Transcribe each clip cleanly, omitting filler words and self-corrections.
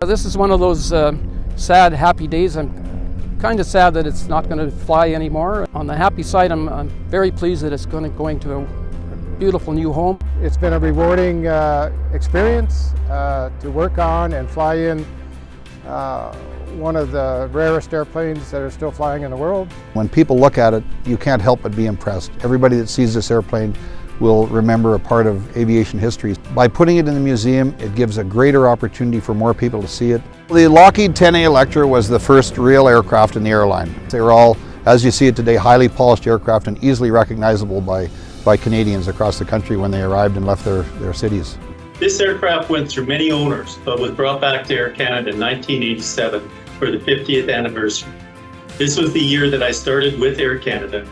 This is one of those sad, happy days. I'm kind of sad that it's not going to fly anymore. On the happy side, I'm very pleased that it's going to a beautiful new home. It's been a rewarding experience to work on and fly in one of the rarest airplanes that are still flying in the world. When people look at it, you can't help but be impressed. Everybody that sees this airplane will remember a part of aviation history. By putting it in the museum, it gives a greater opportunity for more people to see it. The Lockheed 10A Electra was the first real aircraft in the airline. They were all, as you see it today, highly polished aircraft and easily recognizable by Canadians across the country when they arrived and left their cities. This aircraft went through many owners, but was brought back to Air Canada in 1987 for the 50th anniversary. This was the year that I started with Air Canada,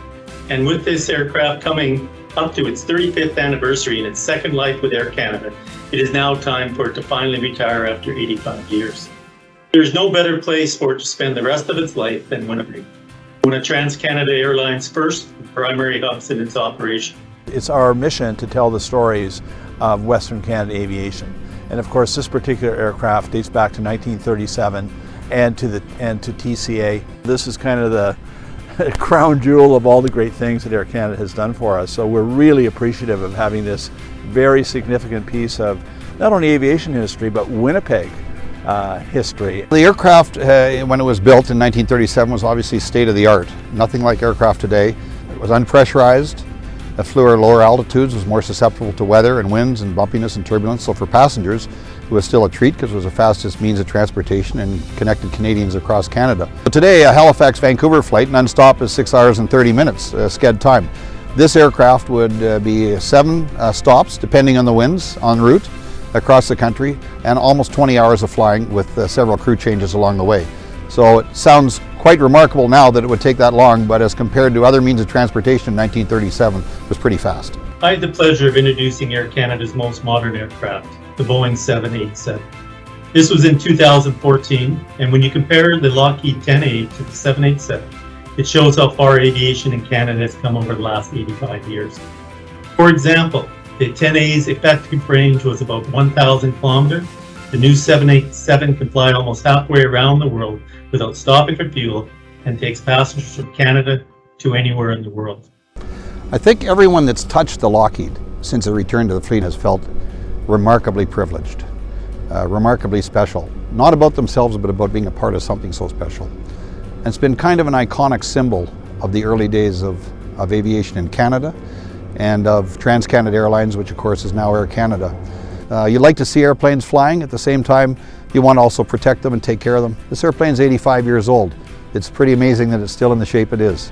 and with this aircraft coming up to its 35th anniversary and its second life with Air Canada, it is now time for it to finally retire after 85 years. There's no better place for it to spend the rest of its life than Winnipeg, one of Trans-Canada Airlines' first primary hubs in its operation. It's our mission to tell the stories of Western Canada aviation. And of course, this particular aircraft dates back to 1937 and to TCA. This is kind of the crown jewel of all the great things that Air Canada has done for us. So we're really appreciative of having this very significant piece of not only aviation history, but Winnipeg history. The aircraft, when it was built in 1937, was obviously state-of-the-art. Nothing like aircraft today. It was unpressurized. It flew at lower altitudes, was more susceptible to weather and winds and bumpiness and turbulence. So for passengers, it was still a treat because it was the fastest means of transportation and connected Canadians across Canada. But today, a Halifax-Vancouver flight non-stop is 6 hours and 30 minutes sched time. This aircraft would be 7 stops, depending on the winds, en route across the country, and almost 20 hours of flying with several crew changes along the way. So it sounds quite remarkable now that it would take that long, but as compared to other means of transportation in 1937, it was pretty fast. I had the pleasure of introducing Air Canada's most modern aircraft, the Boeing 787. This was in 2014, and when you compare the Lockheed 10A to the 787, it shows how far aviation in Canada has come over the last 85 years. For example, the 10A's effective range was about 1,000 kilometers. The new 787 can fly almost halfway around the world without stopping for fuel and takes passengers from Canada to anywhere in the world. I think everyone that's touched the Lockheed since it returned to the fleet has felt remarkably privileged, remarkably special. Not about themselves, but about being a part of something so special. And it's been kind of an iconic symbol of the early days of aviation in Canada and of Trans-Canada Airlines, which of course is now Air Canada. You like to see airplanes flying. At the same time, you want to also protect them and take care of them. This airplane's 85 years old. It's pretty amazing that it's still in the shape it is.